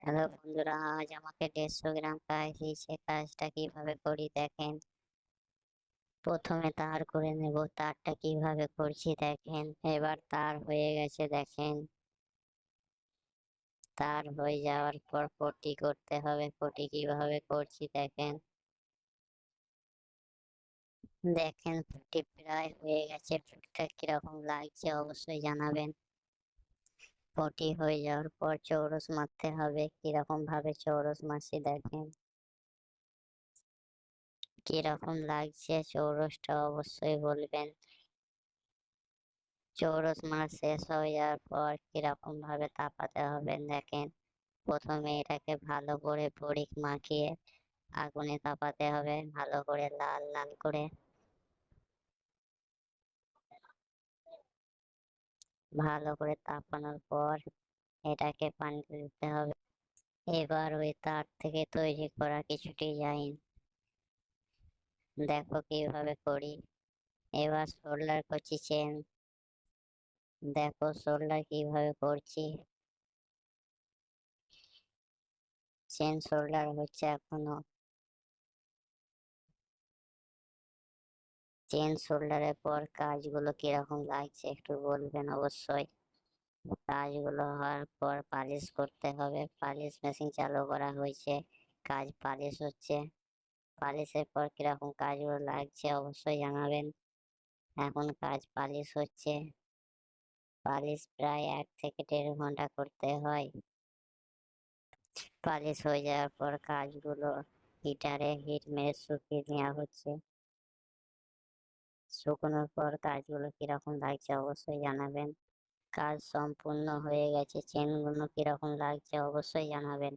Hello বন্ধুরা, আজ আমাকে 150 গ্রাম কাজ দিয়েছে। কাজটা কিভাবে করি দেখেন। প্রথমে তার করে নেব। তারটা কিভাবে করছি দেখেন। এবার তার হয়ে গেছে দেখেন। তার হয়ে যাওয়ার পর পটি করতে হবে। পটি কিভাবে করছি দেখেন। দেখেন পটি প্রায় হয়ে গেছে। পটিটা কিরকম লাগছে অবশ্যই জানাবেন। পটি হয়ে যাওয়ার পর চৌরস মারতে হবে। কিরকম ভাবে চৌরস মারছি দেখেন। কিরকম লাগছে চৌরসটা অবশ্যই বলবেন। চৌরস মারা শেষ হয়ে যাওয়ার পর কিরকম ভাবে তাপাতে হবে দেখেন। প্রথমে এটাকে ভালো করে বড়ি মাখিয়ে আগুনে তাপাতে হবে, ভালো করে লাল লাল করে। ভালো করে তাপানোর পর এটাকে পানিতে দিতে হবে। এবার ওই তার থেকে তৈরি করা কিছু ডিজাইন দেখো কিভাবে করি। এবার শোল্ডার করছি চেন। দেখো শোল্ডার কিভাবে করছি। চেন শোল্ডার হচ্ছে এখনো। চেন শোল্ডারের পর কাজগুলো কিরকম লাগছে একটু বলবেন অবশ্যই। কাজগুলো হওয়ার পর পালিশ করতে হবে। পালিশ মেশিন চালু করা হয়েছে। কাজ পালিশ হচ্ছে। পালিশের পর কিরকম কাজগুলো লাগছে অবশ্যই জানাবেন। এখন কাজ পালিশ হচ্ছে। পালিশ প্রায় 1 থেকে 1.5 ঘন্টা করতে হয়। পালিশ হয়ে যাওয়ার পর কাজগুলো হিটারে হিট মেরে শুকিয়ে নেওয়া হচ্ছে। শুকানোর পর কাজগুলো কিরকম লাগছে অবশ্যই জানাবেন। কাজ সম্পূর্ণ হয়ে গেছে। চেনগুলো কিরকম লাগছে অবশ্যই জানাবেন।